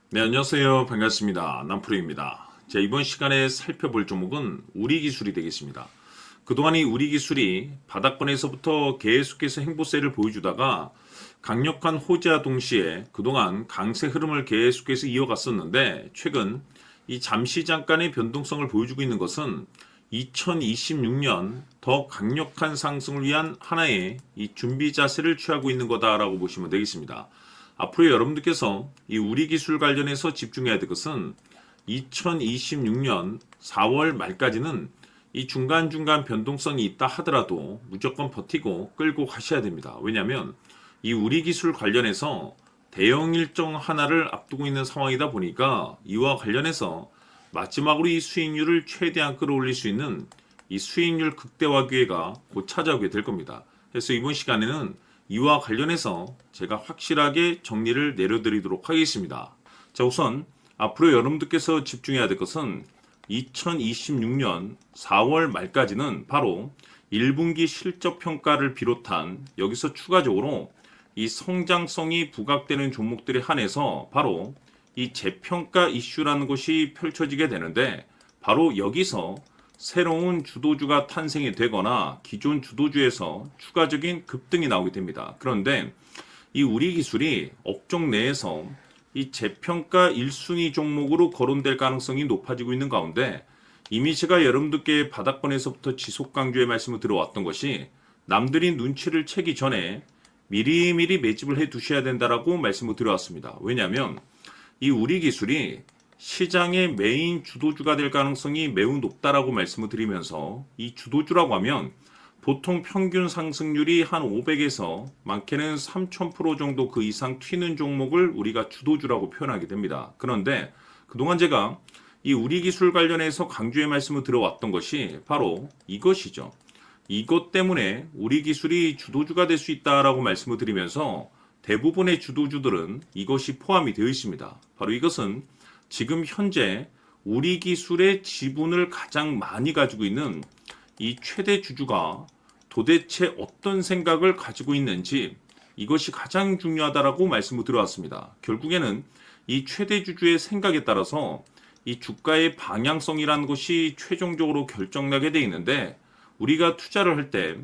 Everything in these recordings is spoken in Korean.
네, 안녕하세요. 반갑습니다. 남프로입니다. 자, 이번 시간에 살펴볼 종목은 우리기술이 되겠습니다. 그동안 이 우리기술이 바닥권에서부터 계속해서 행보세를 보여주다가 강력한 호재와 동시에 그동안 강세 흐름을 계속해서 이어갔었는데 최근 이 잠시 잠깐의 변동성을 보여주고 있는 것은 2026년 더 강력한 상승을 위한 하나의 이 준비 자세를 취하고 있는 거다라고 보시면 되겠습니다. 앞으로 여러분들께서 이 우리 기술 관련해서 집중해야 될 것은 2026년 4월 말까지는 이 중간중간 변동성이 있다 하더라도 무조건 버티고 끌고 가셔야 됩니다. 왜냐하면 이 우리 기술 관련해서 대형 일정 하나를 앞두고 있는 상황이다 보니까 이와 관련해서 마지막으로 이 수익률을 최대한 끌어올릴 수 있는 이 수익률 극대화 기회가 곧 찾아오게 될 겁니다. 그래서 이번 시간에는 이와 관련해서 제가 확실하게 정리를 내려드리도록 하겠습니다. 자, 우선 앞으로 여러분들께서 집중해야 될 것은 2026년 4월 말까지는 바로 1분기 실적 평가를 비롯한 여기서 추가적으로 이 성장성이 부각되는 종목들에 한해서 바로 이 재평가 이슈라는 것이 펼쳐지게 되는데 바로 여기서 새로운 주도주가 탄생이 되거나 기존 주도주에서 추가적인 급등이 나오게 됩니다. 그런데 이 우리 기술이 업종 내에서 이 재평가 1순위 종목으로 거론될 가능성이 높아지고 있는 가운데 이미 제가 여러분들께 바닥권에서부터 지속 강조의 말씀을 들어왔던 것이 남들이 눈치를 채기 전에 미리미리 매집을 해 두셔야 된다라고 말씀을 드려왔습니다. 왜냐하면 이 우리 기술이 시장의 메인 주도주가 될 가능성이 매우 높다라고 말씀을 드리면서 이 주도주라고 하면 보통 평균 상승률이 한 500에서 많게는 3000% 정도 그 이상 튀는 종목을 우리가 주도주라고 표현하게 됩니다. 그런데 그동안 제가 이 우리 기술 관련해서 강조의 말씀을 들어왔던 것이 바로 이것이죠. 이것 때문에 우리 기술이 주도주가 될 수 있다라고 말씀을 드리면서 대부분의 주도주들은 이것이 포함이 되어 있습니다. 바로 이것은 지금 현재 우리 기술의 지분을 가장 많이 가지고 있는 이 최대 주주가 도대체 어떤 생각을 가지고 있는지 이것이 가장 중요하다라고 말씀을 드려왔습니다. 결국에는 이 최대 주주의 생각에 따라서 이 주가의 방향성이라는 것이 최종적으로 결정나게 되어 있는데 우리가 투자를 할 때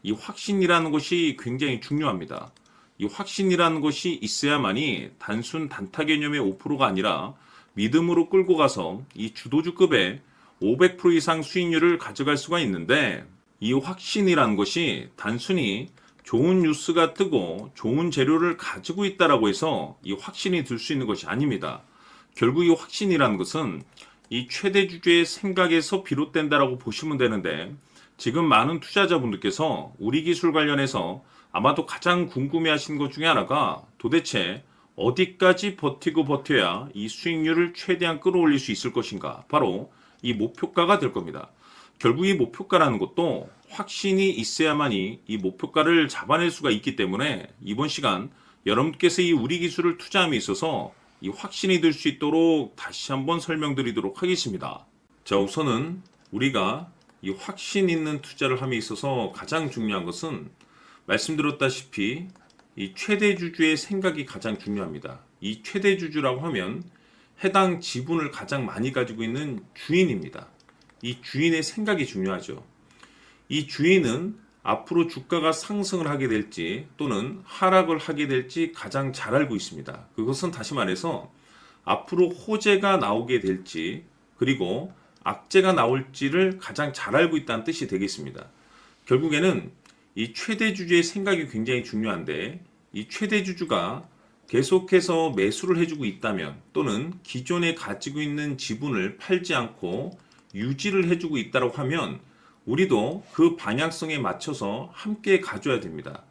이 확신이라는 것이 굉장히 중요합니다. 이 확신이라는 것이 있어야만이 단순 단타 개념의 5%가 아니라 믿음으로 끌고 가서 이 주도주급의 500% 이상 수익률을 가져갈 수가 있는데 이 확신이라는 것이 단순히 좋은 뉴스가 뜨고 좋은 재료를 가지고 있다라고 해서 이 확신이 들 수 있는 것이 아닙니다. 결국 이 확신이라는 것은 이 최대 주주의 생각에서 비롯된다라고 보시면 되는데 지금 많은 투자자분들께서 우리 기술 관련해서 아마도 가장 궁금해하시는 것 중에 하나가 도대체 어디까지 버티고 버텨야 이 수익률을 최대한 끌어올릴 수 있을 것인가? 바로 이 목표가가 될 겁니다. 결국 이 목표가라는 것도 확신이 있어야만이 이 목표가를 잡아낼 수가 있기 때문에 이번 시간 여러분께서 이 우리 기술을 투자함에 있어서 이 확신이 들 수 있도록 다시 한번 설명드리도록 하겠습니다. 자, 우선은 우리가 이 확신 있는 투자를 함에 있어서 가장 중요한 것은 말씀드렸다시피 이 최대 주주의 생각이 가장 중요합니다. 이 최대 주주라고 하면 해당 지분을 가장 많이 가지고 있는 주인입니다. 이 주인의 생각이 중요하죠. 이 주인은 앞으로 주가가 상승을 하게 될지 또는 하락을 하게 될지 가장 잘 알고 있습니다. 그것은 다시 말해서 앞으로 호재가 나오게 될지 그리고 악재가 나올지를 가장 잘 알고 있다는 뜻이 되겠습니다. 결국에는 이 최대 주주의 생각이 굉장히 중요한데 이 최대 주주가 계속해서 매수를 해주고 있다면 또는 기존에 가지고 있는 지분을 팔지 않고 유지를 해주고 있다고 하면 우리도 그 방향성에 맞춰서 함께 가져야 됩니다.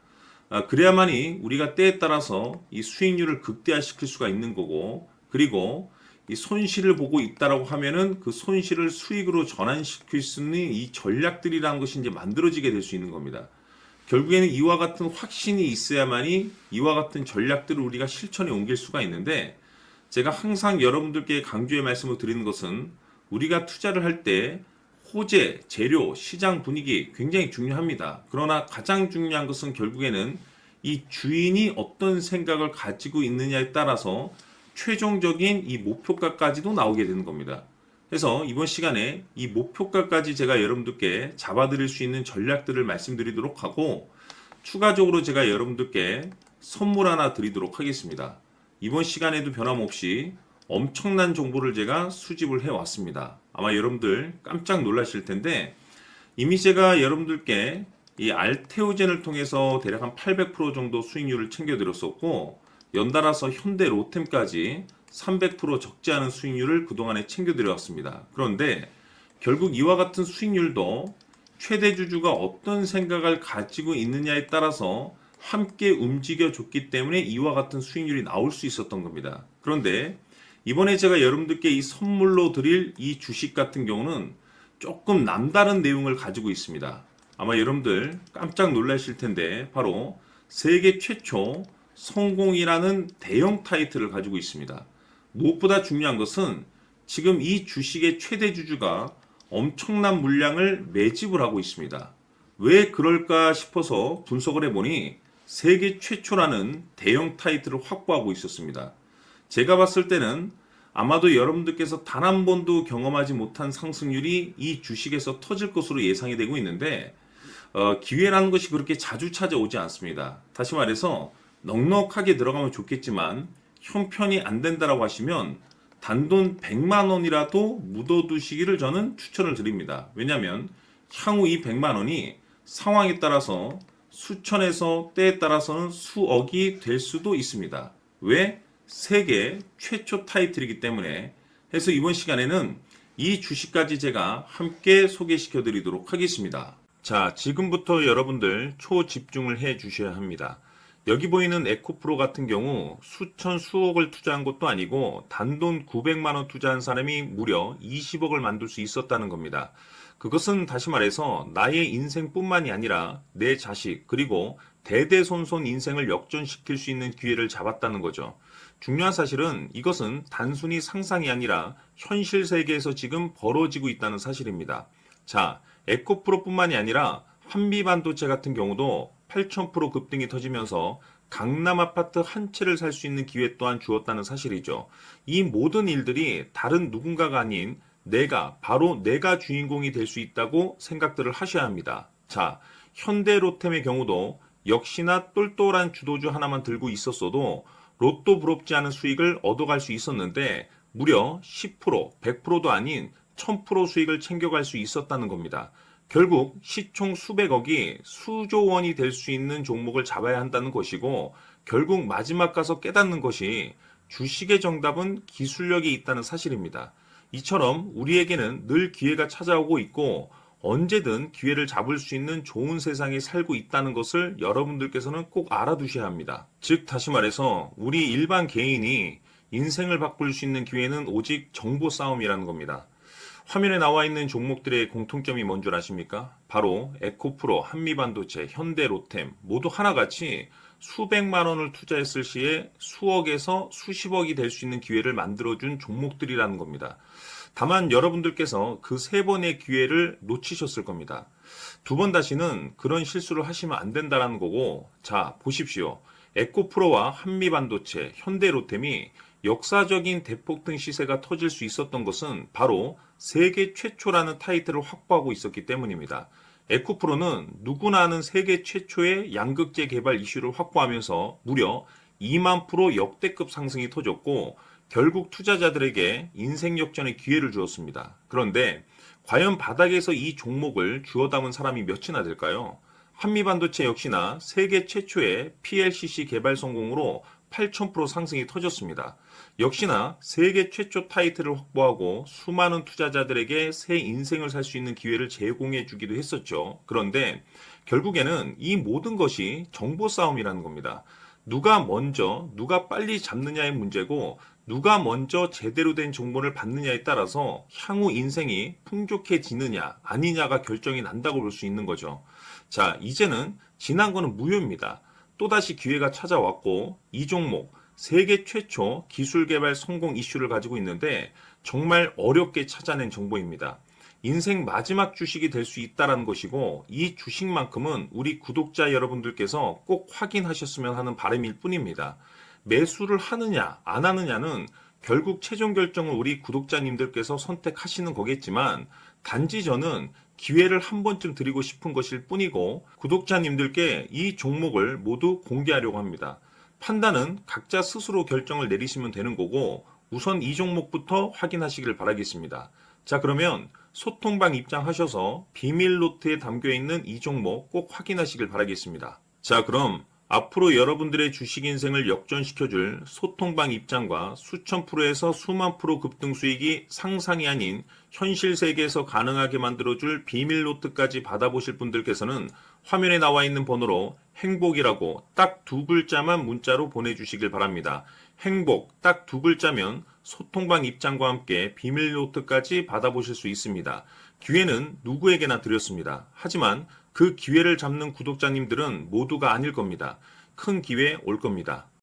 그래야만이 우리가 때에 따라서 이 수익률을 극대화시킬 수가 있는 거고 그리고 이 손실을 보고 있다라고 하면은 그 손실을 수익으로 전환시킬 수 있는 이 전략들이라는 것이 이제 만들어지게 될 수 있는 겁니다. 결국에는 이와 같은 확신이 있어야만이 이와 같은 전략들을 우리가 실천에 옮길 수가 있는데 제가 항상 여러분들께 강조의 말씀을 드리는 것은 우리가 투자를 할 때 호재, 재료, 시장 분위기 굉장히 중요합니다. 그러나 가장 중요한 것은 결국에는 이 주인이 어떤 생각을 가지고 있느냐에 따라서 최종적인 이 목표가까지도 나오게 되는 겁니다. 그래서 이번 시간에 이 목표가까지 제가 여러분들께 잡아드릴 수 있는 전략들을 말씀드리도록 하고, 추가적으로 제가 여러분들께 선물 하나 드리도록 하겠습니다. 이번 시간에도 변함없이 엄청난 정보를 제가 수집을 해왔습니다. 아마 여러분들 깜짝 놀라실 텐데, 이미 제가 여러분들께 이 알테오젠을 통해서 대략 한 800% 정도 수익률을 챙겨드렸었고, 연달아서 현대 로템까지 300% 적지 않은 수익률을 그동안에 챙겨드려왔습니다. 그런데 결국 이와 같은 수익률도 최대 주주가 어떤 생각을 가지고 있느냐에 따라서 함께 움직여줬기 때문에 이와 같은 수익률이 나올 수 있었던 겁니다. 그런데 이번에 제가 여러분들께 이 선물로 드릴 이 주식 같은 경우는 조금 남다른 내용을 가지고 있습니다. 아마 여러분들 깜짝 놀라실 텐데, 바로 세계 최초 성공이라는 대형 타이틀을 가지고 있습니다. 무엇보다 중요한 것은 지금 이 주식의 최대 주주가 엄청난 물량을 매집을 하고 있습니다. 왜 그럴까 싶어서 분석을 해보니 세계 최초라는 대형 타이틀을 확보하고 있었습니다. 제가 봤을 때는 아마도 여러분들께서 단 한 번도 경험하지 못한 상승률이 이 주식에서 터질 것으로 예상이 되고 있는데, 기회라는 것이 그렇게 자주 찾아오지 않습니다. 다시 말해서 넉넉하게 들어가면 좋겠지만 형편이 안 된다라고 하시면 단돈 100만 원이라도 묻어두시기를 저는 추천을 드립니다. 왜냐하면 향후 이 100만 원이 상황에 따라서 수천에서 때에 따라서는 수억이 될 수도 있습니다. 왜? 세계 최초 타이틀이기 때문에. 해서 이번 시간에는 이 주식까지 제가 함께 소개시켜 드리도록 하겠습니다. 자, 지금부터 여러분들 초집중을 해 주셔야 합니다. 여기 보이는 에코프로 같은 경우 수천 수억을 투자한 것도 아니고 단돈 900만 원 투자한 사람이 무려 20억을 만들 수 있었다는 겁니다. 그것은 다시 말해서 나의 인생뿐만이 아니라 내 자식 그리고 대대손손 인생을 역전시킬 수 있는 기회를 잡았다는 거죠. 중요한 사실은 이것은 단순히 상상이 아니라 현실 세계에서 지금 벌어지고 있다는 사실입니다. 자, 에코프로뿐만이 아니라 한미반도체 같은 경우도 8,000% 급등이 터지면서 강남 아파트 한 채를 살 수 있는 기회 또한 주었다는 사실이죠. 이 모든 일들이 다른 누군가가 아닌 바로 내가 주인공이 될 수 있다고 생각들을 하셔야 합니다. 자, 현대로템의 경우도 역시나 똘똘한 주도주 하나만 들고 있었어도 로또 부럽지 않은 수익을 얻어갈 수 있었는데 무려 10%, 100%도 아닌 1000% 수익을 챙겨갈 수 있었다는 겁니다. 결국 시총 수백억이 수조 원이 될 수 있는 종목을 잡아야 한다는 것이고, 결국 마지막 가서 깨닫는 것이 주식의 정답은 기술력이 있다는 사실입니다. 이처럼 우리에게는 늘 기회가 찾아오고 있고 언제든 기회를 잡을 수 있는 좋은 세상에 살고 있다는 것을 여러분들께서는 꼭 알아두셔야 합니다. 즉 다시 말해서 우리 일반 개인이 인생을 바꿀 수 있는 기회는 오직 정보 싸움이라는 겁니다. 화면에 나와 있는 종목들의 공통점이 뭔 줄 아십니까? 바로 에코프로, 한미반도체, 현대로템 모두 하나같이 수백만 원을 투자했을 시에 수억에서 수십억이 될 수 있는 기회를 만들어준 종목들이라는 겁니다. 다만 여러분들께서 그 세 번의 기회를 놓치셨을 겁니다. 두 번 다시는 그런 실수를 하시면 안 된다는 거고, 자 보십시오. 에코프로와 한미반도체, 현대로템이 역사적인 대폭등 시세가 터질 수 있었던 것은 바로 세계 최초라는 타이틀을 확보하고 있었기 때문입니다. 에코프로는 누구나 아는 세계 최초의 양극재 개발 이슈를 확보하면서 무려 2만 프로 역대급 상승이 터졌고 결국 투자자들에게 인생 역전의 기회를 주었습니다. 그런데 과연 바닥에서 이 종목을 주워 담은 사람이 몇이나 될까요? 한미반도체 역시나 세계 최초의 PLCC 개발 성공으로 8,000% 상승이 터졌습니다. 역시나 세계 최초 타이틀을 확보하고 수많은 투자자들에게 새 인생을 살 수 있는 기회를 제공해 주기도 했었죠. 그런데 결국에는 이 모든 것이 정보 싸움이라는 겁니다. 누가 먼저, 누가 빨리 잡느냐의 문제고 누가 먼저 제대로 된 정보를 받느냐에 따라서 향후 인생이 풍족해지느냐 아니냐가 결정이 난다고 볼 수 있는 거죠. 자, 이제는 지난 거는 무효입니다. 또다시 기회가 찾아왔고 이 종목 세계 최초 기술 개발 성공 이슈를 가지고 있는데 정말 어렵게 찾아낸 정보입니다. 인생 마지막 주식이 될 수 있다는 것이고 이 주식만큼은 우리 구독자 여러분들께서 꼭 확인하셨으면 하는 바람일 뿐입니다. 매수를 하느냐 안 하느냐는 결국 최종 결정을 우리 구독자님들께서 선택하시는 거겠지만, 단지 저는 기회를 한 번쯤 드리고 싶은 것일 뿐이고, 구독자님들께 이 종목을 모두 공개하려고 합니다. 판단은 각자 스스로 결정을 내리시면 되는 거고, 우선 이 종목부터 확인하시길 바라겠습니다. 자, 그러면 소통방 입장하셔서 비밀 노트에 담겨 있는 이 종목 꼭 확인하시길 바라겠습니다. 자, 그럼 앞으로 여러분들의 주식 인생을 역전시켜줄 소통방 입장과 수천 프로에서 수만 프로 급등 수익이 상상이 아닌 현실 세계에서 가능하게 만들어줄 비밀 노트까지 받아보실 분들께서는 화면에 나와 있는 번호로 행복이라고 딱 두 글자만 문자로 보내주시길 바랍니다. 행복 딱 두 글자면 소통방 입장과 함께 비밀 노트까지 받아보실 수 있습니다. 기회는 누구에게나 드렸습니다. 하지만 그 기회를 잡는 구독자님들은 모두가 아닐 겁니다. 큰 기회 올 겁니다.